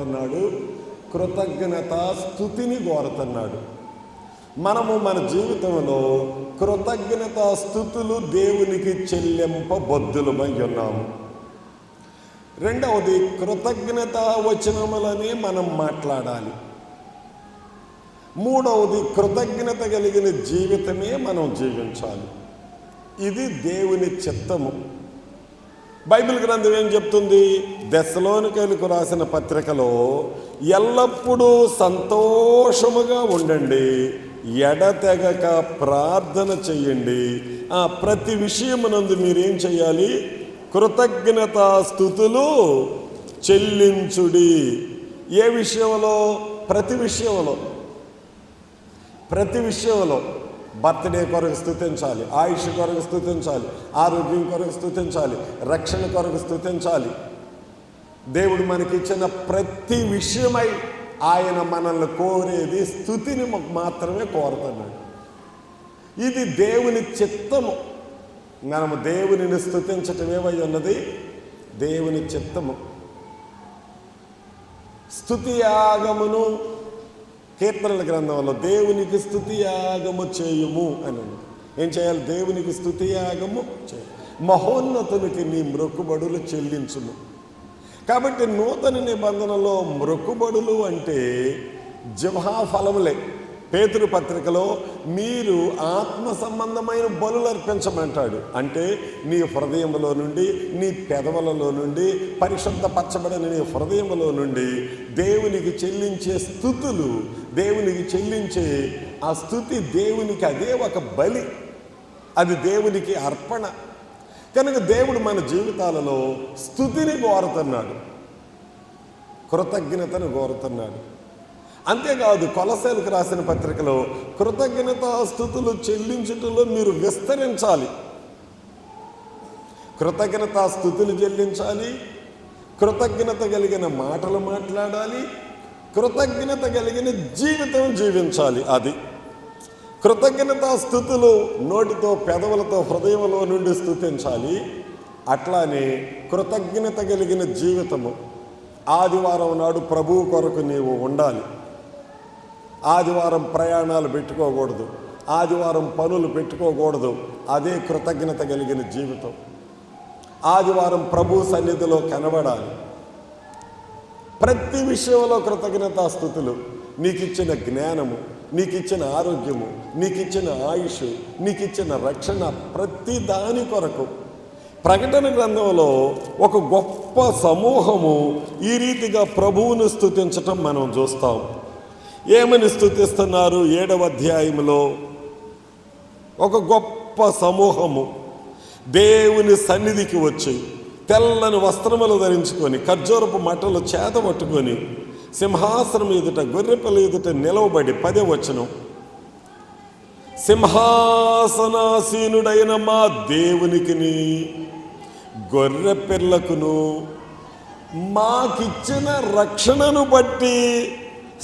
కోరుతున్నాడు? కృతజ్ఞతా స్తుతిని కోరుతున్నాడు. మనము మన జీవితంలో కృతజ్ఞతా స్తుతులు దేవునికి చెల్లింపబద్దులమై ఉన్నాము. రెండవది, కృతజ్ఞతా వచనములనే మనం మాట్లాడాలి. మూడవది, కృతజ్ఞత కలిగిన జీవితమే మనం జీవించాలి. ఇది దేవుని చిత్తము. బైబిల్ గ్రంథం ఏం చెప్తుంది? దెస్సలోనికైలకు రాసిన పత్రికలో ఎల్లప్పుడూ సంతోషముగా ఉండండి, ఎడతెగక ప్రార్థన చెయ్యండి, ప్రతి విషయమునందు మీరేం చేయాలి? కృతజ్ఞతా స్తుతులు చెల్లించుడి. ఏ విషయంలో? ప్రతి విషయంలో బర్త్డే కొరకు స్తుతించాలి, ఆయుష్ కొరకు స్తుతించాలి, ఆరోగ్యం కొరకు స్తుతించాలి, రక్షణ కొరకు స్తుతించాలి. దేవుడు మనకిచ్చిన ప్రతి విషయమై ఆయన మనల్ని కోరేది స్తుతిని మాత్రమే కోరుతున్నాడు. ఇది దేవుని చిత్తము. మనము దేవునిని స్తుతించటం ఏమై ఉన్నది? దేవుని చిత్తము. స్తుతి యాగమును కీర్తనల గ్రంథంలో దేవునికి స్తుతి యాగము చేయుము అని. ఏం చేయాలి? దేవునికి స్తుతి యాగము చేయ, మహోన్నతునికి నీ మ్రొక్కుబడులు చెల్లించుము. కాబట్టి నూతన నిబంధనలో మ్రొక్కుబడులు అంటే జిహ్వాఫలములే. పేతురు పత్రికలో మీరు ఆత్మ సంబంధమైన బలులు అర్పించమంటాడు. అంటే నీ హృదయంలో నుండి, నీ పెదవులలో నుండి, పరిశుద్ధపరచబడిన నీ హృదయంలో నుండి దేవునికి చెల్లించే స్తుతులు, దేవునికి చెల్లించే ఆ స్తుతి దేవునికి అదే ఒక బలి, అది దేవునికి అర్పణ. కనుక దేవుడు మన జీవితాలలో స్తుతిని కోరుతున్నాడు, కృతజ్ఞతను కోరుతున్నాడు. అంతేకాదు, కొలస్సీలకు రాసిన పత్రికలో కృతజ్ఞతా స్తుతులు చెల్లించుటలో మీరు విస్తరించాలి. కృతజ్ఞతా స్తుతులు చెల్లించాలి, కృతజ్ఞత కలిగిన మాటలు మాట్లాడాలి, కృతజ్ఞత కలిగిన జీవితం జీవించాలి. అది కృతజ్ఞతా స్తుతులు నోటితో, పెదవులతో, హృదయంలో నుండి స్తుతించాలి. అట్లానే కృతజ్ఞత కలిగిన జీవితము. ఆదివారం నాడు ప్రభువు కొరకు నీవు ఉండాలి. ఆదివారం ప్రయాణాలు పెట్టుకోకూడదు, ఆదివారం పనులు పెట్టుకోకూడదు. అదే కృతజ్ఞత కలిగిన జీవితం. ఆదివారం ప్రభు సన్నిధిలో కనబడాలి. ప్రతి విషయంలో కృతజ్ఞతా స్తుతులు. నీకిచ్చిన జ్ఞానము, నీకిచ్చిన ఆరోగ్యము, నీకిచ్చిన ఆయుష్, నీకిచ్చిన రక్షణ, ప్రతి దాని కొరకు. ప్రకటన గ్రంథంలో ఒక గొప్ప సమూహము ఈ రీతిగా ప్రభువును స్తుతించటం మనం చూస్తాం. ఏమని స్తుతిస్తున్నారు? 7వ అధ్యాయంలో ఒక గొప్ప సమూహము దేవుని సన్నిధికి వచ్చి తెల్లని వస్త్రములు ధరించుకొని, ఖర్జూరపు మట్టలు చేత పట్టుకొని, సింహాసనం ఎదుట, గొర్రెపిల్ల ఎదుట నిలవబడి, 10వ వచనం, సింహాసనాసీనుడైన మా దేవునికిని గొర్రె పిల్లకును మాకిచ్చిన రక్షణను బట్టి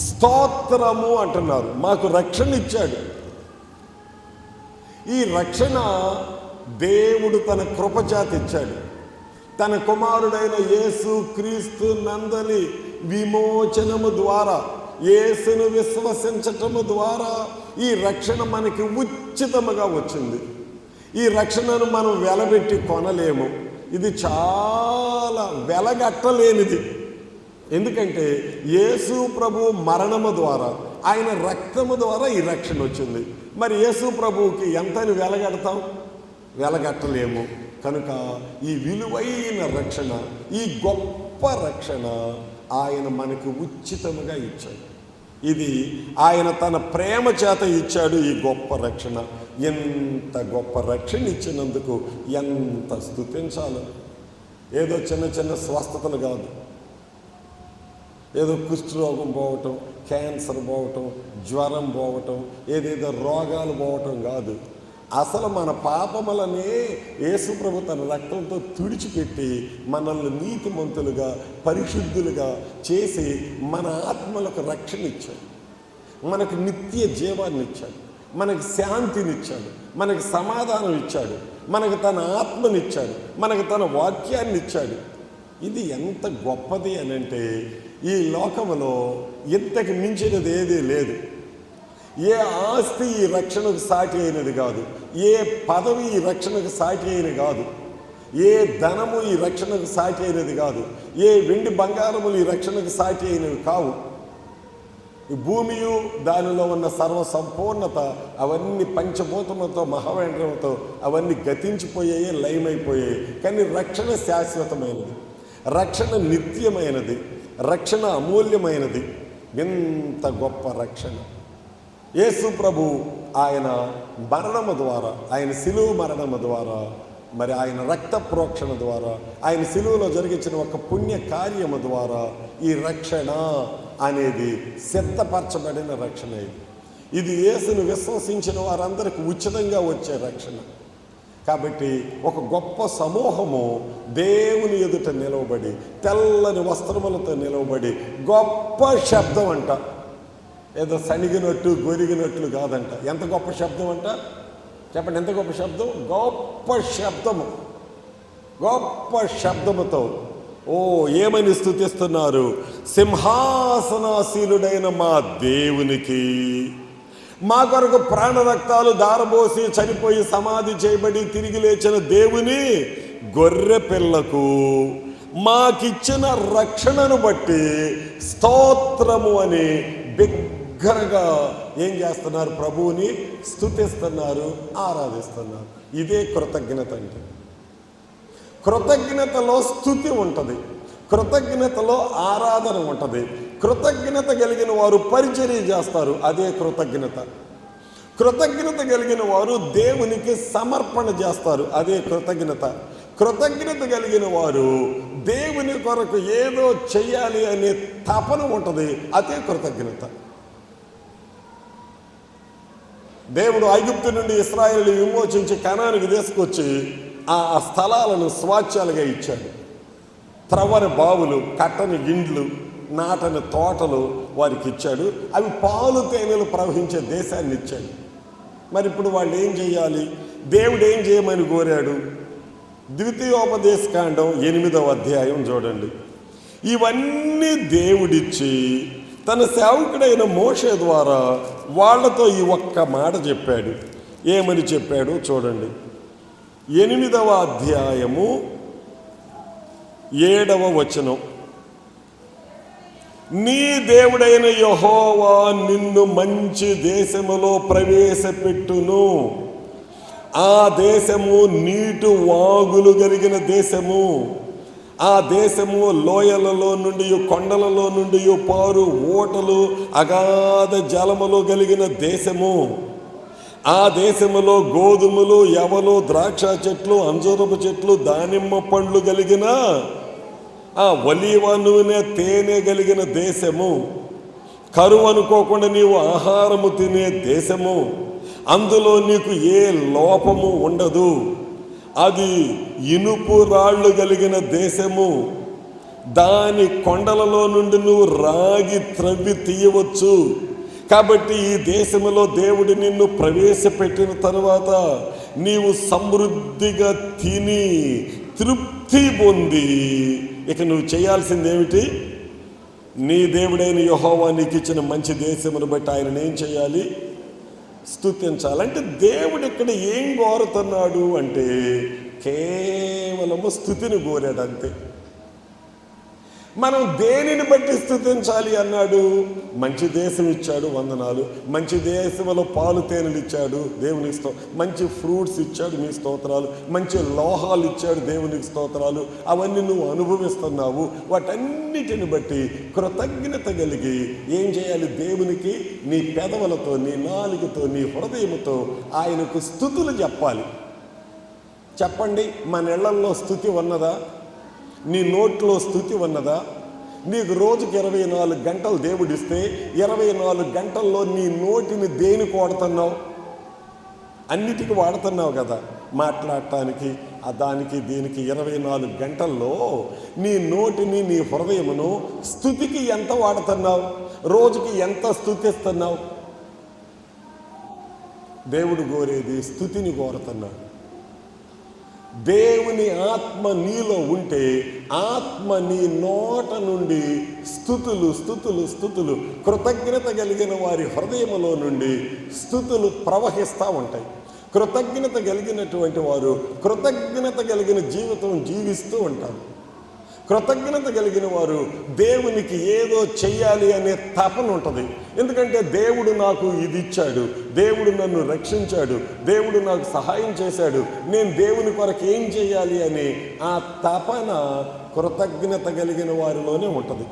స్తోత్రము అంటున్నారు. మాకు రక్షణ ఇచ్చాడు. ఈ రక్షణ దేవుడు తన కృపచేత ఇచ్చాడు. తన కుమారుడైన యేసు క్రీస్తు నందలి విమోచనము ద్వారా, యేసును విశ్వసించటము ద్వారా ఈ రక్షణ మనకి ఉచితముగా వచ్చింది. ఈ రక్షణను మనం వెలబెట్టి కొనలేము. ఇది చాలా వెలగట్టలేనిది. ఎందుకంటే యేసు ప్రభు మరణము ద్వారా, ఆయన రక్తము ద్వారా ఈ రక్షణ వచ్చింది. మరి యేసు ప్రభువుకి ఎంతని వెలగడతాం? వెలగట్టలేము. కనుక ఈ విలువైన రక్షణ, ఈ గొప్ప రక్షణ ఆయన మనకు ఉచితముగా ఇచ్చాడు. ఇది ఆయన తన ప్రేమ చేత ఇచ్చాడు. ఈ గొప్ప రక్షణ, ఎంత గొప్ప రక్షణ ఇచ్చినందుకు ఎంత స్తుతించాలి. ఏదో చిన్న చిన్న స్వస్థతలు కాదు, ఏదో కుష్ఠరోగం పోవటం, క్యాన్సర్ పోవటం, జ్వరం పోవటం, ఏదేదో రోగాలు పోవటం కాదు. అసలు మన పాపములనే యేసు ప్రభు తన రక్తంతో తుడిచిపెట్టి మనల్ని నీతిమంతులుగా, పరిశుద్ధులుగా చేసి మన ఆత్మలకు రక్షణ ఇచ్చాడు, మనకు నిత్య జీవాన్ని ఇచ్చాడు, మనకు శాంతినిచ్చాడు, మనకు సమాధానం ఇచ్చాడు, మనకు తన ఆత్మనిచ్చాడు, మనకు తన వాక్యాన్ని ఇచ్చాడు. ఇది ఎంత గొప్పది అని అంటే, ఈ లోకములో ఇంతకు మించినది ఏదీ లేదు. ఏ ఆస్తి ఈ రక్షణకు సాటి అయినది కాదు, ఏ పదవి ఈ రక్షణకు సాటి అయినది కాదు, ఏ ధనము ఈ రక్షణకు సాటి అయినది కాదు, ఏ వెండి బంగారములు ఈ రక్షణకు సాటి అయినవి కావు. ఈ భూమియు దానిలో ఉన్న సర్వ సంపూర్ణత అవన్నీ పంచభూతములతో మహావేంద్రములతో అవన్నీ గతించిపోయాయి, లయమైపోయాయి. కానీ రక్షణ శాశ్వతమైనది, రక్షణ నిత్యమైనది, రక్షణ అమూల్యమైనది. ఎంత గొప్ప రక్షణ! యేసు ప్రభు ఆయన మరణము ద్వారా, ఆయన శిలువ మరణము ద్వారా, మరి ఆయన రక్త ప్రోక్షణ ద్వారా, ఆయన శిలువలో జరిగించిన ఒక పుణ్య కార్యము ద్వారా ఈ రక్షణ అనేది సిద్ధపరచబడిన రక్షణ. ఇది యేసును విశ్వసించిన వారందరికీ ఉచితంగా వచ్చే రక్షణ. కాబట్టి ఒక గొప్ప సమూహము దేవుని ఎదుట నిలవబడి, తెల్లని వస్త్రములతో నిలవబడి, గొప్ప శబ్దం అంట, ఏదో సణిగినట్టు గొరిగినట్లు కాదంట. ఎంత గొప్ప శబ్దం అంట చెప్పండి, ఎంత గొప్ప శబ్దం! గొప్ప శబ్దము, గొప్ప శబ్దముతో ఏమని స్తుతిస్తున్నారు? సింహాసనాసీనుడైన మా దేవునికి, మా కొరకు ప్రాణ రక్తాలు దారబోసి చనిపోయి సమాధి చేయబడి తిరిగి లేచిన దేవుని గొర్రె పిల్లకు మాకిచ్చిన రక్షణను బట్టి స్తోత్రము అని బిగ్గరగా ఏం చేస్తున్నారు? ప్రభువుని స్తుతిస్తున్నారు, ఆరాధిస్తున్నారు. ఇదే కృతజ్ఞత అంటే. కృతజ్ఞతలో స్తుతి ఉంటుంది, కృతజ్ఞతలో ఆరాధన ఉంటుంది. కృతజ్ఞత కలిగిన వారు పరిచర్య చేస్తారు, అదే కృతజ్ఞత. కృతజ్ఞత కలిగిన వారు దేవునికి సమర్పణ చేస్తారు, అదే కృతజ్ఞత. కృతజ్ఞత కలిగిన వారు దేవుని కొరకు ఏదో చెయ్యాలి అనే తపన ఉంటుంది, అదే కృతజ్ఞత. దేవుడు ఐగుప్తు నుండి ఇశ్రాయేలుని విమోచించి కనానుకు తీసుకొచ్చి ఆ స్థలాలను స్వాచ్యాలుగా ఇచ్చాడు. త్రవ్వని బావులు, కట్టని ఇండ్లు, నాటని తోటలు వారికి ఇచ్చాడు. అవి పాలు తేనెలు ప్రవహించే దేశాన్ని ఇచ్చాడు. మరి ఇప్పుడు వాళ్ళు ఏం చేయాలి? దేవుడు ఏం చేయమని కోరాడు? ద్వితీయోపదేశకాండం 8వ అధ్యాయం చూడండి. ఇవన్నీ దేవుడిచ్చి తన సేవకుడైన మోషే ద్వారా వాళ్లతో ఈ ఒక్క మాట చెప్పాడు. ఏమని చెప్పాడు చూడండి. 8వ అధ్యాయము 7వ వచనం. నీ దేవుడైన యెహోవా నిన్ను మంచి దేశములో ప్రవేశపెట్టును. ఆ దేశము నీటి వాగులు కలిగిన దేశము. ఆ దేశము లోయలలో నుండి, కొండలలో నుండి పారు ఓటలు, అగాధ జలములు కలిగిన దేశము. ఆ దేశములో గోధుమలు, యవలు, ద్రాక్ష చెట్లు, అంజూరపు చెట్లు, దానిమ్మ పండ్లు కలిగిన, ఆ ఒలీవ నూనె, తేనె కలిగిన దేశము. కరువు అనుకోకుండా నీవు ఆహారము తినే దేశము. అందులో నీకు ఏ లోపము ఉండదు. అది ఇనుపు రాళ్ళు కలిగిన దేశము. దాని కొండలలో నుండి నువ్వు రాగి త్రవ్వి తీయవచ్చు. కాబట్టి ఈ దేశంలో దేవుడు నిన్ను ప్రవేశపెట్టిన తరువాత నీవు సమృద్ధిగా తిని తృప్తి పొంది ఇక నువ్వు చేయాల్సింది ఏమిటి? నీ దేవుడైన యెహోవా నీకు ఇచ్చిన మంచి దేశమును బట్టి ఆయన ఏం చేయాలి? స్తుతించాలి. అంటే దేవుడు ఇక్కడ ఏం కోరుతున్నాడు అంటే కేవలము స్తుతిని కోరాడు అంతే. మనం దేనిని బట్టి స్తుతించాలి అన్నాడు? మంచి దేశం ఇచ్చాడు, వందనాలు. మంచి దేశంలో పాలు తేనెలు ఇచ్చాడు, దేవునికి మంచి ఫ్రూట్స్ ఇచ్చాడు, మీ స్తోత్రాలు. మంచి లోహాలు ఇచ్చాడు, దేవునికి స్తోత్రాలు. అవన్నీ నువ్వు అనుభవిస్తున్నావు. వాటన్నిటిని బట్టి కృతజ్ఞత కలిగి ఏం చేయాలి? దేవునికి నీ పెదవులతో, నీ నాలుకతో, నీ హృదయముతో ఆయనకు స్తుతులు చెప్పాలి. చెప్పండి, మన ఇళ్లల్లో స్తుతి ఉన్నదా? నీ నోట్లో స్తుతి ఉన్నదా? నీకు రోజుకి 24 గంటలు దేవుడిస్తే 24 గంటల్లో నీ నోటిని దేనికి వాడుతున్నావు? అన్నిటికీ వాడుతున్నావు కదా, మాట్లాడటానికి, దానికి దీనికి. 24 గంటల్లో నీ నోటిని, నీ హృదయమును స్తుతికి ఎంత వాడుతున్నావు? రోజుకి ఎంత స్తుతిస్తున్నావు? దేవుడు కోరేది స్తుతిని కోరుతున్నాడు. దేవుని ఆత్మ నీలో ఉంటే ఆత్మ నీ నోట నుండి స్తుతులు స్తుతులు స్తుతులు కృతజ్ఞత కలిగిన వారి హృదయములో నుండి స్తుతులు ప్రవహిస్తూ ఉంటాయి. కృతజ్ఞత కలిగినటువంటి వారు కృతజ్ఞత కలిగిన జీవితం జీవిస్తూ ఉంటారు. కృతజ్ఞత కలిగిన వారు దేవునికి ఏదో చెయ్యాలి అనే తపన ఉంటుంది. ఎందుకంటే దేవుడు నాకు ఇది ఇచ్చాడు, దేవుడు నన్ను రక్షించాడు, దేవుడు నాకు సహాయం చేశాడు, నేను దేవుని కొరకు ఏం చేయాలి అనే ఆ తపన కృతజ్ఞత కలిగిన వారిలోనే ఉంటుంది.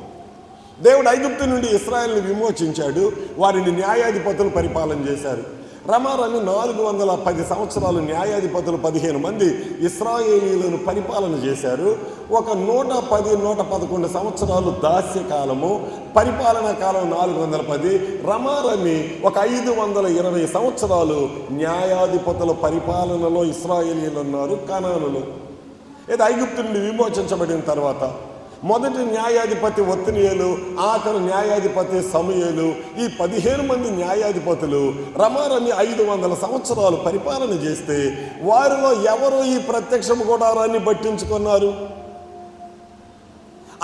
దేవుడు ఐగుప్తు నుండి ఇశ్రాయేలుని విమోచించాడు, వారిని న్యాయాధిపతులు పరిపాలన చేశారు. రమారమి 410 సంవత్సరాలు న్యాయాధిపతులు 15 మంది ఇశ్రాయేలీయులను పరిపాలన చేశారు. ఒక 110-111 సంవత్సరాలు దాస్యకాలము, పరిపాలనా కాలం 410. రమారమి ఒక 520 సంవత్సరాలు న్యాయాధిపతుల పరిపాలనలో ఇశ్రాయేలీయులు ఉన్నారు కనానులు. ఇది ఐగుప్తు నుండి విమోచించబడిన తర్వాత మొదటి న్యాయాధిపతి ఒత్నియేలు, ఆఖరు న్యాయాధిపతి సమూయేలు, ఈ 15 మంది న్యాయాధిపతులు రమారమి 500 సంవత్సరాలు పరిపాలన చేస్తే వారిలో ఎవరు ఈ ప్రత్యక్ష గుడారాన్ని పట్టించుకున్నారు?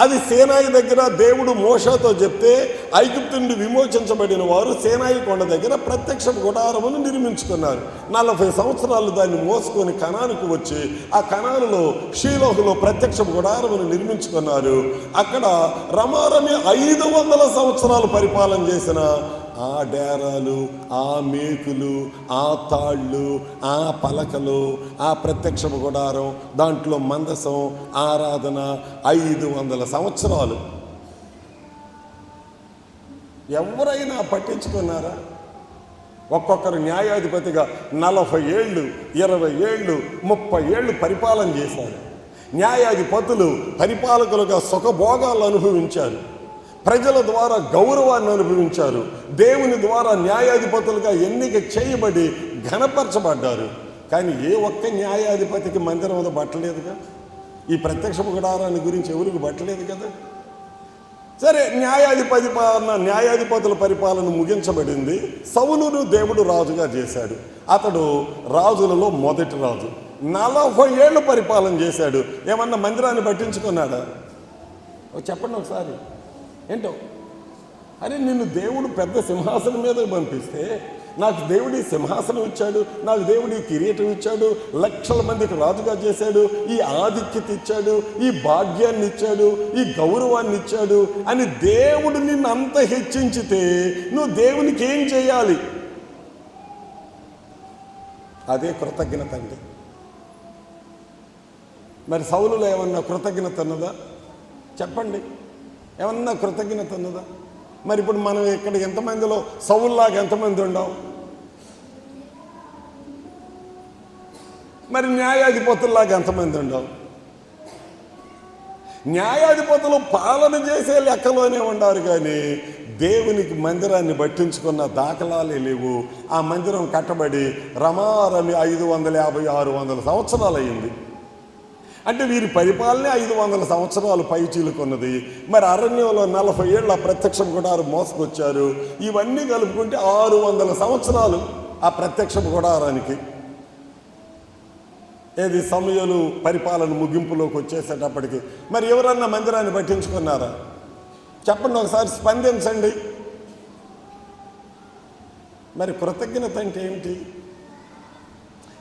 అది సేనాయి దగ్గర దేవుడు మోషేతో చెప్తే ఐగుప్తు నుండి విమోచించబడిన వారు సేనాయి కొండ దగ్గర ప్రత్యక్ష గుడారమును నిర్మించుకున్నారు. 40 సంవత్సరాలు దాన్ని మోసుకొని కనానుకు వచ్చి ఆ కనానులో షీలోహులో ప్రత్యక్ష గుడారమును నిర్మించుకున్నారు. అక్కడ రమారమి 500 సంవత్సరాలు పరిపాలన చేసిన ఆ డేరాలు, ఆ మేకులు, ఆ తాళ్ళు, ఆ పలకలు, ఆ ప్రత్యక్ష గుడారం, దాంట్లో మందసం, ఆరాధన 500 సంవత్సరాలు ఎవరైనా పట్టించుకున్నారా? ఒక్కొక్కరు న్యాయాధిపతిగా 40 ఏళ్ళు, 20 ఏళ్ళు, 30 ఏళ్ళు పరిపాలన చేశారు. న్యాయాధిపతులు పరిపాలకులుగా సుఖభోగాలు అనుభవించారు, ప్రజల ద్వారా గౌరవాన్ని అనుభవించారు, దేవుని ద్వారా న్యాయాధిపతులుగా ఎన్నిక చేయబడి ఘనపరచబడ్డారు. కానీ ఏ ఒక్క న్యాయాధిపతికి మందిరం పట్టలేదుగా, ఈ ప్రత్యక్ష గుడారాన్ని గురించి ఎవరికి పట్టలేదు కదా. సరే, న్యాయాధిపతుల పరిపాలన ముగించబడింది. సౌలును దేవుడు రాజుగా చేశాడు. అతడు రాజులలో మొదటి రాజు. 40 ఏళ్ళు పరిపాలన చేశాడు. ఏమన్నా మందిరాన్ని పట్టించుకున్నాడా? చెప్పండి ఒకసారి. ఏంటో, అరే నిన్ను దేవుడు పెద్ద సింహాసనం మీద పంపిస్తే, నాకు దేవుడి సింహాసనం ఇచ్చాడు, నాకు దేవుడి కిరీటం ఇచ్చాడు, లక్షల మందికి రాజుగా చేశాడు, ఈ ఆధిక్యత ఇచ్చాడు, ఈ భాగ్యాన్ని ఇచ్చాడు, ఈ గౌరవాన్ని ఇచ్చాడు అని దేవుడు నిన్ను అంత హెచ్చించితే నువ్వు దేవునికి ఏం చేయాలి? అదే కృతజ్ఞత అంటే. మరి సౌలులో ఏమన్నా కృతజ్ఞత ఉన్నదా? చెప్పండి, ఏమన్నా కృతజ్ఞత ఉన్నదా? మరి ఇప్పుడు మనం ఇక్కడ ఎంతమందిలో సౌలులాగా ఎంతమంది ఉండాం? మరి న్యాయాధిపతుల్లాగా ఎంతమంది ఉండాం? న్యాయాధిపతులు పాలన చేసే లెక్కలోనే ఉండారు, కానీ దేవునికి మందిరాన్ని పట్టించుకున్న దాఖలాలే లేవు. ఆ మందిరం కట్టబడి రమారమి 550-600 సంవత్సరాలు అయింది. అంటే వీరి పరిపాలనే 500 సంవత్సరాలు పైచీలుకున్నది. మరి అరణ్యంలో 40 ఏళ్ళ ప్రత్యక్ష గుడారం మోసుకొచ్చారు. ఇవన్నీ కలుపుకుంటే 600 సంవత్సరాలు ఆ ప్రత్యక్ష గుడారానికి. ఏది సమూయేలు పరిపాలన ముగింపులోకి వచ్చేసేటప్పటికి మరి ఎవరన్నా మందిరాన్ని పట్టించుకున్నారా? చెప్పండి, ఒకసారి స్పందించండి. మరి కృతజ్ఞత అంటే ఏమిటి?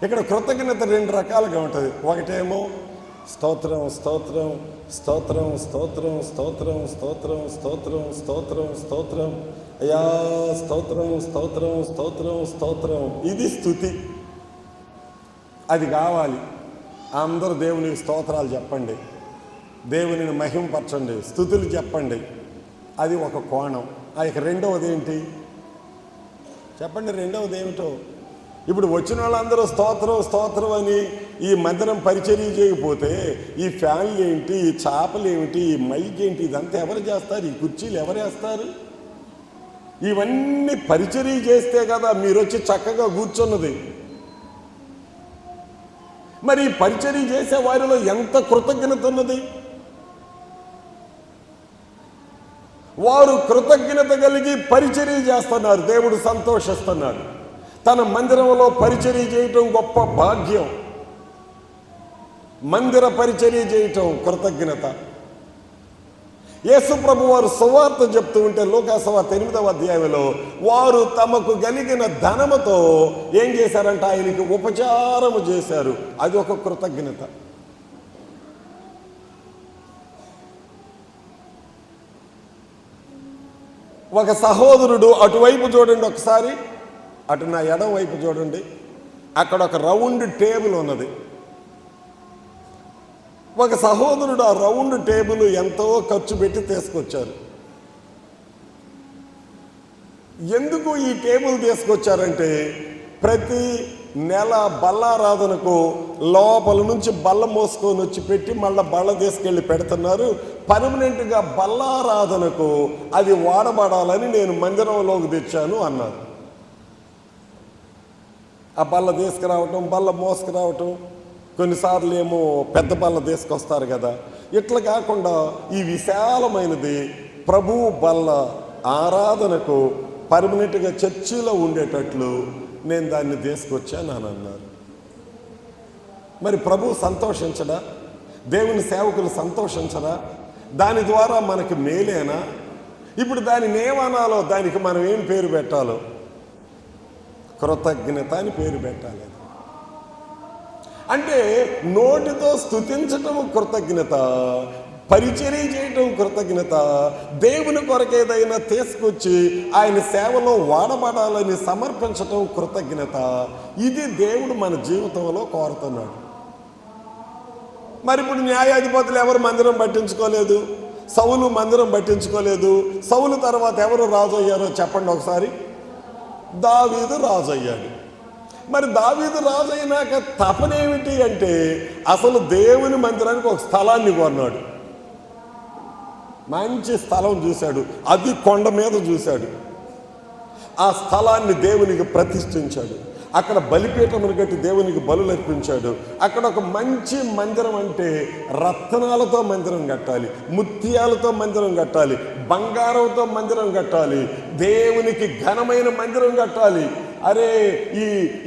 ఇక్కడ కృతజ్ఞత 2 రకాలుగా ఉంటుంది. ఒకటేమో స్తోత్రం స్తోత్రం స్తోత్రం స్తోత్రం స్తోత్రం స్తోత్రం స్తోత్రం స్తోత్రం స్తోత్రం, అయ్యా స్తోత్రం స్తోత్రం స్తోత్రం స్తోత్రం. ఇది స్తుతి. అది కావాలి. అందరూ దేవునికి స్తోత్రాలు చెప్పండి, దేవునిని మహిమపరచండి, స్తుతులు చెప్పండి. అది ఒక కోణం. ఇక రెండవది ఏంటి చెప్పండి? రెండవది ఏమిటో? ఇప్పుడు వచ్చిన వాళ్ళందరూ స్తోత్రం స్తోత్రం అని ఈ మందిరం పరిచర్య చేయకపోతే ఈ ఫ్యాన్లు ఏంటి, ఈ చాపలు ఏమిటి, ఈ మైక్ ఏంటి, ఇదంతా ఎవరు చేస్తారు? ఈ కుర్చీలు ఎవరు వేస్తారు? ఇవన్నీ పరిచర్య చేస్తే కదా మీరు వచ్చి చక్కగా కూర్చున్నది. మరి ఈ పరిచర్య చేసే వారిలో ఎంత కృతజ్ఞత ఉన్నది? వారు కృతజ్ఞత కలిగి పరిచర్య చేస్తున్నారు, దేవుడు సంతోషిస్తున్నాడు. తన మందిరంలో పరిచర్య చేయటం గొప్ప భాగ్యం. మందిర పరిచర్య చేయటం కృతజ్ఞత. యేసు ప్రభు వారు సువార్త చెప్తూ ఉంటే లోకాసువార్త 8వ అధ్యాయంలో వారు తమకు కలిగిన ధనముతో ఏం చేశారంటే ఆయనకి ఉపచారము చేశారు. అది ఒక కృతజ్ఞత. ఒక సహోదరుడు అటువైపు చూడండి, ఒకసారి అటు నా ఎడం వైపు చూడండి, అక్కడ ఒక రౌండ్ టేబుల్ ఉన్నది. ఒక సహోదరుడు ఆ రౌండ్ టేబుల్ ఎంతో ఖర్చు పెట్టి తీసుకొచ్చారు. ఎందుకు ఈ టేబుల్ తీసుకొచ్చారంటే ప్రతి నెల బల్లారాధనకు లోపల నుంచి బల్ల మోసుకొని వచ్చి పెట్టి మళ్ళీ బల్ల తీసుకెళ్ళి పెడుతున్నారు. పర్మనెంట్గా బల్లారాధనకు అది వాడబడాలని నేను మందిరంలోకి తెచ్చాను అన్నారు. ఆ బల్ల తీసుకురావటం, బల్ల మోసుకురావటం, కొన్నిసార్లు ఏమో పెద్ద బల్ల తీసుకొస్తారు కదా. ఇట్లా కాకుండా ఈ విశాలమైనది ప్రభు బల్ల ఆరాధనకు పర్మనెంట్గా చర్చిలో ఉండేటట్లు నేను దాన్ని తీసుకొచ్చాను అని అన్నారు. మరి ప్రభు సంతోషించడా? దేవుని సేవకులు సంతోషించడా? దాని ద్వారా మనకి మేలేనా? ఇప్పుడు దానిని ఏమనాలో, దానికి మనం ఏం పేరు పెట్టాలో? కృతజ్ఞత అని పేరు పెట్టాలి. అంటే నోటితో స్తుతించటం కృతజ్ఞత, పరిచర్య చేయటం కృతజ్ఞత, దేవుని కొరకు ఏదైనా తీసుకొచ్చి ఆయన సేవలో వాడబడాలని సమర్పించటం కృతజ్ఞత. ఇది దేవుడు మన జీవితంలో కోరుతున్నాడు. మరి ఇప్పుడు న్యాయాధిపతులు ఎవరు మందిరం పట్టించుకోలేదు? సౌలు మందిరం పట్టించుకోలేదు. సౌలు తర్వాత ఎవరు రాజు అయ్యారో చెప్పండి ఒకసారి. దావీదు రాజు అయ్యాడు. మరి దావీదు రాజు అయినాక తపనేమిటి అంటే అసలు దేవుని మందిరానికి ఒక స్థలాన్ని కొన్నాడు. మంచి స్థలం చూశాడు, అది కొండ మీద చూశాడు. ఆ స్థలాన్ని దేవునికి ప్రతిష్ఠించాడు. అక్కడ బలిపీఠమును కట్టి దేవునికి బలులు అర్పించాడు. అక్కడ ఒక మంచి మందిరం, అంటే రత్నాలతో మందిరం కట్టాలి, ముత్యాలతో మందిరం కట్టాలి, బంగారంతో మందిరం కట్టాలి, దేవునికి ఘనమైన మందిరం కట్టాలి. అరే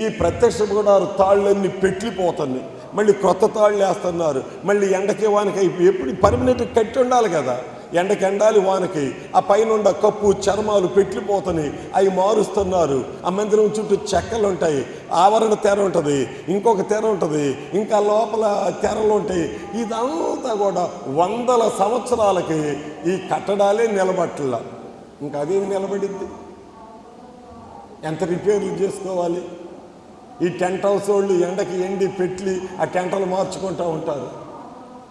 ఈ ప్రత్యక్ష గుడారు తాళ్ళన్నీ పెట్లిపోతున్నాయి, మళ్ళీ కొత్త తాళ్ళు వేస్తున్నారు, మళ్ళీ ఎండకి వానకి ఎప్పుడు పర్మనెంట్ కట్టి ఉండాలి కదా. ఎండకి ఎండాలి, వానకి ఆ పైన కప్పు చర్మాలు పెట్లిపోతున్నాయి, అవి మారుస్తున్నారు. ఆ మందిరం చుట్టూ చెక్కలు ఉంటాయి, ఆవరణ తెర ఉంటుంది, ఇంకొక తెర ఉంటుంది, ఇంకా లోపల తెరలు ఉంటాయి. ఇదంతా కూడా 100 సంవత్సరాలకి ఈ కట్టడాలే నిలబట్టలా. ఇంకా అదేమి నిలబడింది? ఎంత రిపేర్లు చేసుకోవాలి? ఈ టెంట్ హౌస్ వాళ్ళు ఎండకి ఎండి పెట్టి ఆ టెంటలు మార్చుకుంటూ ఉంటారు.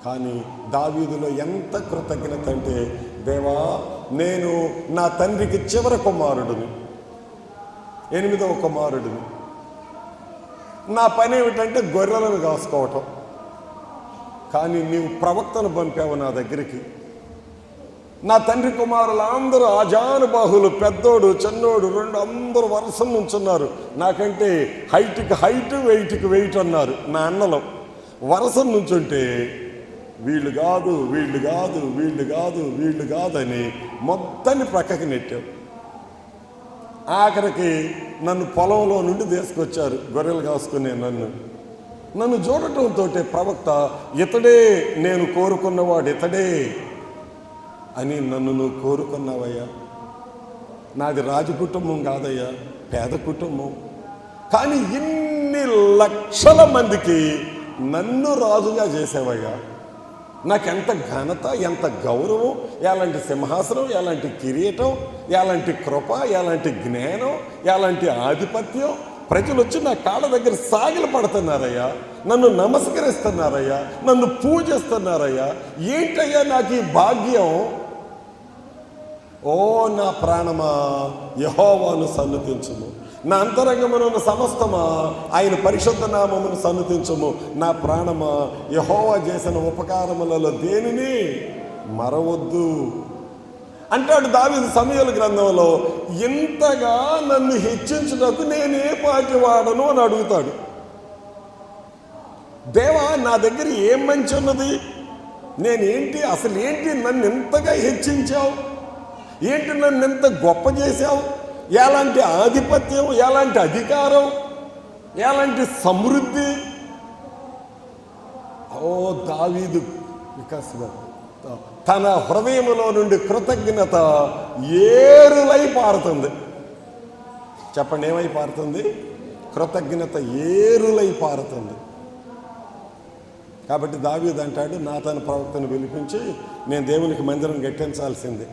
కానీ దావీదులో ఎంత కృతజ్ఞత అంటే, దేవా నేను నా తండ్రికి చివరి కుమారుడిని, 8వ కుమారుడిని. నా పని ఏమిటంటే గొర్రెలను కాసుకోవటం. కానీ నీవు ప్రవక్తను పంపావు నా దగ్గరికి. నా తండ్రి కుమారులు అందరూ ఆజానుబాహులు, పెద్దోడు చిన్నోడు 2 అందరూ వరుస నుంచున్నారు. నాకంటే హైట్కి హైట్, వెయిట్కి వెయిట్ అన్నారు. నా అన్నలో వరుస నుంచుంటే వీళ్ళు కాదు, వీళ్ళు కాదు, వీళ్ళు కాదు, వీళ్ళు కాదని మొత్తాన్ని ప్రక్కకి నెట్టావు. ఆఖరికి నన్ను పొలంలో నుండి తీసుకొచ్చారు, గొర్రెలు కాసుకునే నన్ను చూడటంతో ప్రవక్త, ఇతడే నేను కోరుకున్నవాడు, ఇతడే అని నన్ను నువ్వు కోరుకున్నావయ్యా. నాది రాజకుటుంబం కాదయ్యా, పేద కుటుంబం. కానీ ఇన్ని లక్షల మందికి నన్ను రాజుగా చేసావయ్యా. నాకెంత ఘనత, ఎంత గౌరవం, ఎలాంటి సింహాసనం, ఎలాంటి కిరీటం, ఎలాంటి కృప, ఎలాంటి జ్ఞానం, ఎలాంటి ఆధిపత్యం. ప్రజలు వచ్చి నా కాళ్ళ దగ్గర సాగిల పడుతున్నారయ్యా, నన్ను నమస్కరిస్తున్నారయ్యా, నన్ను పూజిస్తున్నారయ్యా. ఏంటయ్యా నాకు ఈ భాగ్యం? ఓ నా ప్రాణమా యెహోవాను సన్నుతించుము, నా అంతరంగమునున్న సమస్తమా ఆయన పరిశుద్ధ నామమును సన్నుతించుము. నా ప్రాణమా యెహోవా చేసిన ఉపకారములలో దేనిని మరవద్దు అంటాడు దావీదు సమూయేలు గ్రంథంలో. ఇంతగా నన్ను హెచ్చించుటకు నేనే పాటి వాడను అని అడుగుతాడు. దేవా నా దగ్గర ఏం మంచి ఉన్నది? నేనేంటి, అసలు ఏంటి నన్ను ఎంతగా హెచ్చించావు? ఏంటి నన్ను ఎంత గొప్ప చేశావు? ఎలాంటి ఆధిపత్యం, ఎలాంటి అధికారం, ఎలాంటి సమృద్ధి. దావీదు తన హృదయంలో నుండి కృతజ్ఞత ఏరులై పారుతుంది. చెప్పండి, ఏమై పారుతుంది? కృతజ్ఞత ఏరులై పారుతుంది. కాబట్టి దావీదు అంటాడు, నాతాను ప్రవక్తను పిలిపించి నేను దేవునికి మందిరం కట్టించాల్సిందే.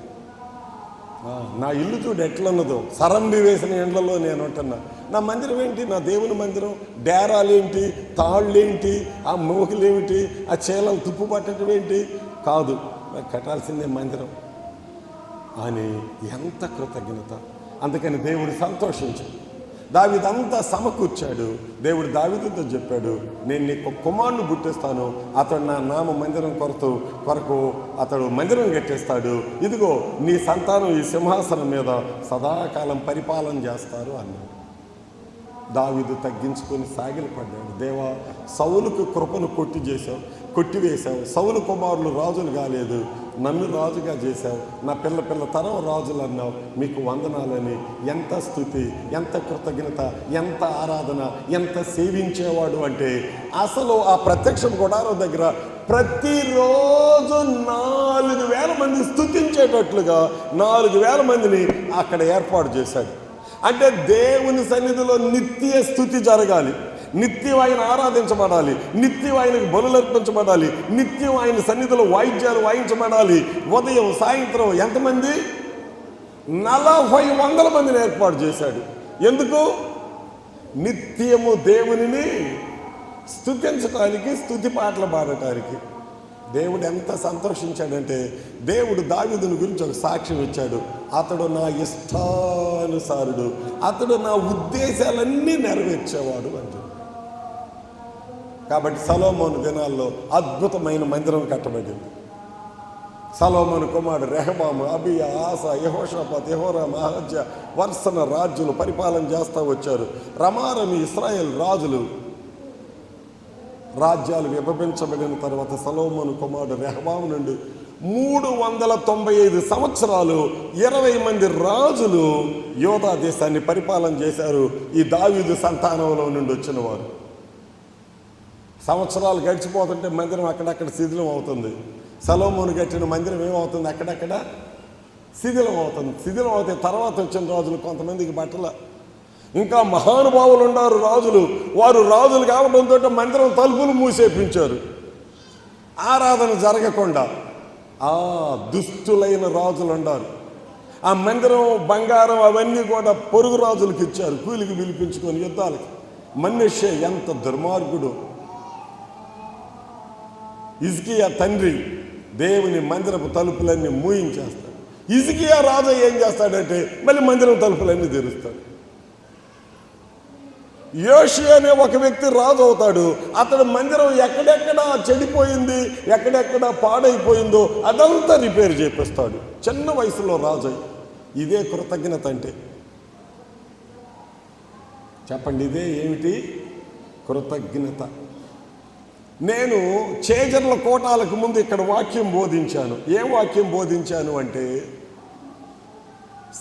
నా ఇల్లు చూడు ఎట్లున్నదో, సరంబి వేసిన ఇండ్లలో నేను ఉంటున్నా. నా మందిరం ఏంటి? నా దేవుని మందిరం. డేరాలేంటి, తాళ్ళేంటి, ఆ మోకులేమిటి, ఆ చీలలు తుప్పు పట్టడం ఏంటి? కాదు, నాకు కట్టాల్సిందే మందిరం అని ఎంత కృతజ్ఞత. అందుకని దేవుడు సంతోషించాడు. దావీదంతా సమకూర్చాడు. దేవుడు దావీదుతో చెప్పాడు, నేను నీకు కుమారుని పుట్టిస్తాను, అతడు నా నామ మందిరం కొరకు అతడు మందిరం కట్టేస్తాడు. ఇదిగో నీ సంతానం ఈ సింహాసనం మీద సదాకాలం పరిపాలన చేస్తారు అన్నాడు. దావీదు తగ్గించుకొని సాగిలపడ్డాడు. దేవా, సౌలుకు కృపను కొట్టివేశావు. సౌలు కుమారులు రాజులు కాలేదు, నన్ను రాజుగా చేశావు. నా పిల్ల తరం రాజులు అన్నావు. మీకు వందనాలని ఎంత స్తుతి, ఎంత కృతజ్ఞత, ఎంత ఆరాధన, ఎంత సేవించేవాడు అంటే అసలు ఆ ప్రత్యక్ష గుడారం దగ్గర ప్రతిరోజు 4,000 మంది స్తుతించేటట్లుగా 4,000 మందిని అక్కడ ఏర్పాటు చేశాడు. అంటే దేవుని సన్నిధిలో నిత్య స్తుతి జరగాలి, నిత్యం ఆయన ఆరాధించబడాలి, నిత్యం ఆయనకు బలులు అర్పించబడాలి, నిత్యం ఆయన సన్నిధిలో వాయిద్యాలు వాయించబడాలి. ఉదయం సాయంత్రం ఎంతమంది? 4,500 మందిని ఏర్పాటు చేశాడు. ఎందుకు? నిత్యము దేవునిని స్తుతించడానికి, స్తుతి పాటలు పాడటానికి. దేవుడు ఎంత సంతోషించాడంటే దేవుడు దావీదుని గురించి ఒక సాక్ష్యం ఇచ్చాడు. అతడు నా ఇష్టానుసారుడు, అతడు నా ఉద్దేశాలన్నీ నెరవేర్చేవాడు అంటే. కాబట్టి సొలొమోను దినాల్లో అద్భుతమైన మందిరం కట్టబడింది. సొలొమోను కుమారుడు రెహబాము, అబియా, ఆసా, యెహోషాపాత్, యెహోరాము, అహజ్యా వరుసన రాజులు పరిపాలన చేస్తూ వచ్చారు. రమారమి ఇశ్రాయేల్ రాజ్యాలు విభజించబడిన తర్వాత సొలొమోను కుమారుడు రెహబాము నుండి 395 సంవత్సరాలు 20 మంది రాజులు యోధా దేశాన్ని పరిపాలన చేశారు. ఈ దావీదు సంతానంలో నుండి వచ్చిన వారు. సంవత్సరాలు గడిచిపోతుంటే మందిరం అక్కడక్కడ శిథిలం అవుతుంది. సొలొమోను కట్టిన మందిరం ఏమవుతుంది? అక్కడక్కడ శిథిలం అవుతుంది. శిథిలం అవుతే తర్వాత వచ్చిన రాజులు కొంతమందికి బట్టల. ఇంకా మహానుభావులు ఉన్నారు రాజులు. వారు రాజులు కావడంతో మందిరం తలుపులు మూసేపించారు, ఆరాధన జరగకుండా. దుష్టులైన రాజులు ఉన్నారు. ఆ మందిరం బంగారం అవన్నీ కూడా పొరుగు రాజులకు ఇచ్చారు, కూలికి పిలిపించుకొని యుద్ధాలకి. మనుష్య ఎంత దుర్మార్గుడు! హిజ్కియా తండ్రి దేవుని మందిరపు తలుపులన్నీ మూయించేస్తాడు. హిజ్కియా రాజు ఏం చేస్తాడంటే మళ్ళీ మందిరం తలుపులన్నీ తెరుస్తాడు. యోషియా అనే ఒక వ్యక్తి రాజు అవుతాడు. అతడు మందిరం ఎక్కడెక్కడ చెడిపోయింది, ఎక్కడెక్కడ పాడైపోయిందో అదంతా రిపేర్ చేపిస్తాడు, చిన్న వయసులో రాజు. ఇదే కృతజ్ఞత అంటే. చెప్పండి, ఇదే ఏమిటి? కృతజ్ఞత. నేను చేజర్ల కోటాలకు ముందు ఇక్కడ వాక్యం బోధించాను. ఏం వాక్యం బోధించాను అంటే,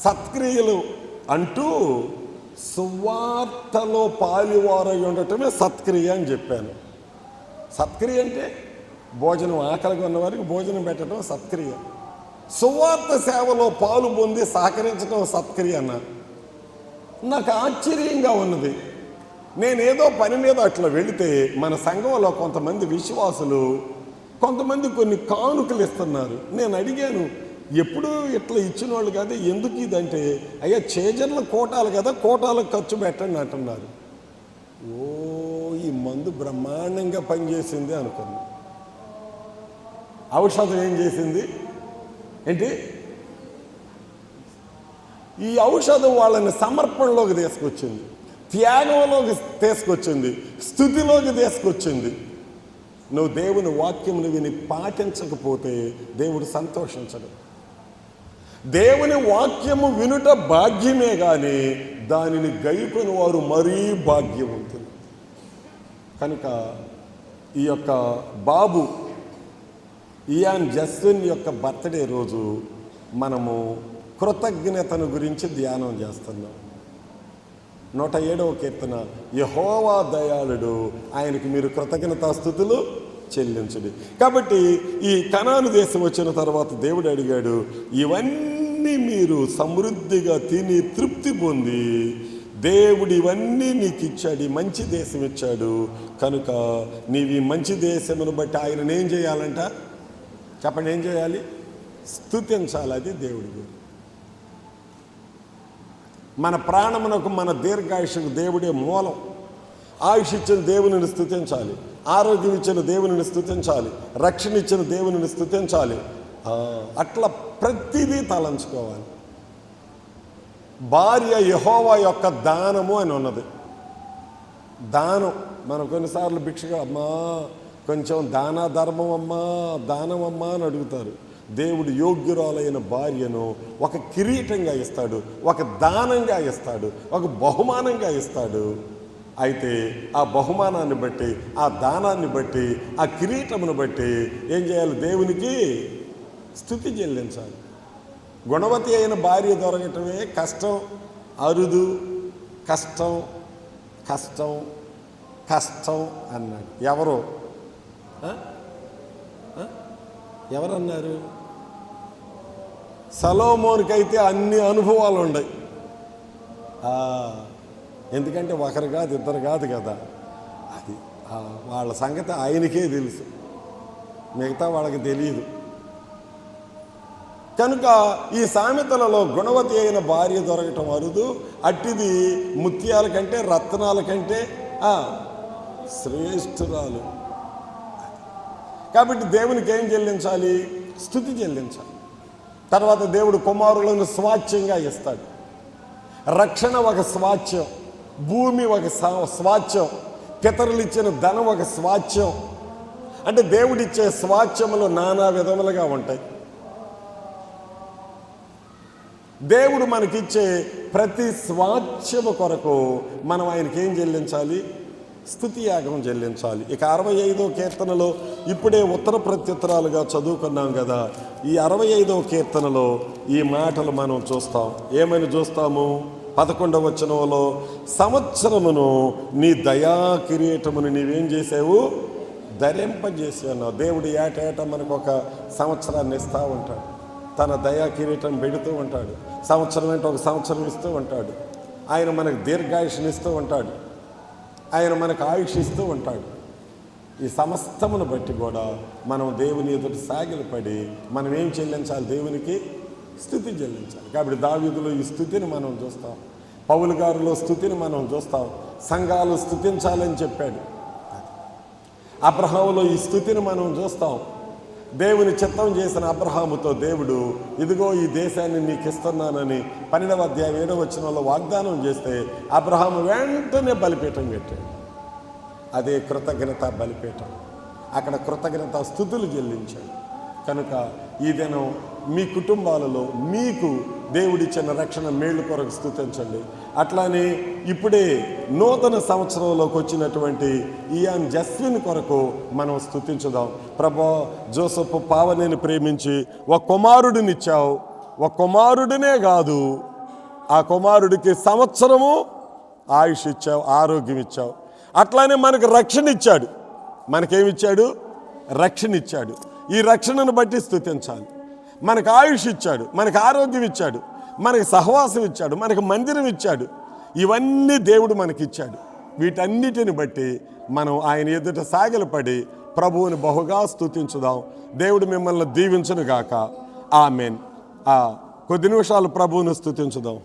సత్క్రియలు అంటూ సువార్తలో పాలివారై ఉండటమే సత్క్రియ అని చెప్పాను. సత్క్రియ అంటే భోజనం, ఆకలిగా ఉన్న వారికి భోజనం పెట్టడం సత్క్రియ. సువార్త సేవలో పాలు పొంది సహకరించడం సత్క్రియ అన్న. నాకు ఆశ్చర్యంగా ఉన్నది. నేనేదో పని మీద అట్లా వెళితే మన సంఘంలో కొంతమంది విశ్వాసులు కొంతమంది కొన్ని కానుకలు ఇస్తున్నారు. నేను అడిగాను, ఎప్పుడు ఇట్లా ఇచ్చిన వాళ్ళు కదా, ఎందుకు ఇదంటే, అయ్యా చేజర్ల కోటాలు కదా, కోటాలకు ఖర్చు పెట్టండి అంటున్నారు. ఈ మందు బ్రహ్మాండంగా పనిచేసింది అనుకున్నా. ఔషధం ఏం చేసింది ఏంటి? ఈ ఔషధం వాళ్ళని సమర్పణలోకి తీసుకొచ్చింది, త్యాగంలోకి తీసుకొచ్చింది, స్తుతిలోకి తీసుకొచ్చింది. నువ్వు దేవుని వాక్యమును విని పాటించకపోతే దేవుడు సంతోషించడు. దేవుని వాక్యము వినుట భాగ్యమే కానీ దానిని గైకొని వారు మరీ భాగ్యవంతులు. కనుక ఈ యొక్క బాబు ఇయాన్ జస్విన్ యొక్క బర్త్డే రోజు మనము కృతజ్ఞతను గురించి ధ్యానం చేస్తున్నాం. 107వ కీర్తన, యెహోవా దయాళుడు, ఆయనకి మీరు కృతజ్ఞతాస్తుతులు చెల్లించుడి. కాబట్టి ఈ కనాను దేశం వచ్చిన తర్వాత దేవుడు అడిగాడు, ఇవన్నీ మీరు సమృద్ధిగా తిని తృప్తి పొంది, దేవుడు ఇవన్నీ నీకు ఇచ్చాడు, ఈ మంచి దేశం ఇచ్చాడు కనుక నీవు ఈ మంచి దేశమును బట్టి ఆయనను ఏం చేయాలంట? చెప్పండి, ఏం చేయాలి? స్తుతించాలి. అది దేవుడి గురి. మన ప్రాణమునకు, మన దీర్ఘాయుషకు దేవుడే మూలం. ఆయుష్ ఇచ్చిన దేవునిని స్తుతించాలి, ఆరోగ్యం ఇచ్చిన దేవునిని స్తుతించాలి, రక్షణ ఇచ్చిన దేవునిని స్తుతించాలి. అట్లా ప్రతిదీ తలంచుకోవాలి. భార్య యెహోవా యొక్క దానము అని ఉన్నది. దానం. మనం కొన్నిసార్లు భిక్షగా, అమ్మా కొంచెం దాన ధర్మం అమ్మా, దానం అమ్మా అని అడుగుతారు. దేవుడు యోగ్యురాలైన భార్యను ఒక కిరీటంగా ఇస్తాడు, ఒక దానంగా ఇస్తాడు, ఒక బహుమానంగా ఇస్తాడు. అయితే ఆ బహుమానాన్ని బట్టి, ఆ దానాన్ని బట్టి, ఆ కిరీటమును బట్టి ఏం చేయాలి? దేవునికి స్తుతి చెల్లించాలి. గుణవతి అయిన భార్య దొరకటమే కష్టం, అరుదు, కష్టం కష్టం కష్టం అన్నాడు. ఎవరన్నారు? సొలొమోనుకైతే అన్ని అనుభవాలు ఉన్నాయి. ఎందుకంటే ఒకరు కాదు, ఇద్దరు కాదు కదా. అది వాళ్ళ సంగతి ఆయనకే తెలుసు, మిగతా వాళ్ళకి తెలియదు. కనుక ఈ సామెతలలో గుణవతి అయిన భార్య దొరకటం అరుదు, అట్టిది ముత్యాల కంటే రత్నాల కంటే శ్రేష్ఠురాలు. కాబట్టి దేవునికి ఏం చెల్లించాలి? స్తుతి చెల్లించాలి. తర్వాత దేవుడు కుమారులను స్వాచ్యంగా ఇస్తాడు. రక్షణ ఒక స్వాచ్యం, భూమి ఒక స్వాచ్యం, పితరులు ఇచ్చిన ధనం ఒక స్వాచ్యం. అంటే దేవుడిచ్చే స్వాచ్యములు నానా విధములుగా ఉంటాయి. దేవుడు మనకిచ్చే ప్రతి స్వాచ్యము కొరకు మనం ఆయనకి ఏం చెల్లించాలి? స్తుతి యాగం చెల్లించాలి. ఇక 65వ కీర్తనలో ఇప్పుడే ఉత్తర ప్రత్యుత్తరాలుగా చదువుకున్నాం కదా. ఈ 65వ కీర్తనలో ఈ మాటలు మనం చూస్తాం. ఏమని చూస్తాము? 11వ వచనంలో, సంవత్సరమును నీ దయా కిరీటమును నీవేం చేసావు? ధరింపజేసి అన్నావు. దేవుడు ఏటేటా మనకు ఒక సంవత్సరాన్ని ఇస్తూ ఉంటాడు, తన దయా కిరీటం పెడుతూ ఉంటాడు. సంవత్సరం అంటే ఒక సంవత్సరం ఇస్తూ ఉంటాడు. ఆయన మనకు దీర్ఘాయుష్ని ఇస్తూ ఉంటాడు, ఆయన మనకు ఆయుష్ ఇస్తూ ఉంటాడు. ఈ సమస్తమును బట్టి కూడా మనం దేవుని ఎదుటి సాగిలపడి మనం ఏం చెల్లించాలి? దేవునికి స్తుతి చెల్లించాలి. కాబట్టి దావీదులో ఈ స్తుతిని మనం చూస్తాం, పౌలు గారిలో స్తుతిని మనం చూస్తాం. సంఘాలు స్తుతించాలని చెప్పాడు. అబ్రహాములో ఈ స్తుతిని మనం చూస్తాం. దేవుని చిత్తం చేసిన అబ్రహాముతో దేవుడు ఇదిగో ఈ దేశాన్ని నీకు ఇస్తున్నానని 12వ అధ్యాయం 7వ వచనంలో వాగ్దానం చేస్తే అబ్రహాము వెంటనే బలిపీఠం కట్టాడు. అదే కృతజ్ఞత బలిపీఠం. అక్కడ కృతజ్ఞత స్తుతులు చెల్లించాడు. కనుక ఈ దినం మీ కుటుంబాలలో మీకు దేవుడిచ్చిన రక్షణ మేళ్ళు కొరకు స్తుతించండి. అట్లానే ఇప్పుడే నూతన సంవత్సరంలోకి వచ్చినటువంటి ఇయాన్ జస్విన్ కొరకు మనం స్తుతించుదాం. ప్రభా, జోసెఫ్ పావనిని ప్రేమించి ఒక కుమారుడినిచ్చావు. ఒక కుమారుడినే కాదు, ఆ కుమారుడికి సంవత్సరము ఆయుష్ ఇచ్చావు, ఆరోగ్యం ఇచ్చావు. అట్లానే మనకు రక్షణ ఇచ్చాడు. మనకేమిచ్చాడు? రక్షణ ఇచ్చాడు. ఈ రక్షణను బట్టి స్తుతించాలి. మనకు ఆయుష్ ఇచ్చాడు, మనకు ఆరోగ్యం ఇచ్చాడు, మనకు సహవాసం ఇచ్చాడు, మనకు మందిరం ఇచ్చాడు. ఇవన్నీ దేవుడు మనకిచ్చాడు. వీటన్నిటిని బట్టి మనం ఆయన ఎదుట సాగిలపడి ప్రభువుని బహుగా స్తుతించుదాం. దేవుడు మిమ్మల్ని దీవించును గాక. ఆమేన్. కొద్ది నిమిషాలు ప్రభువుని స్తుతించుదాం.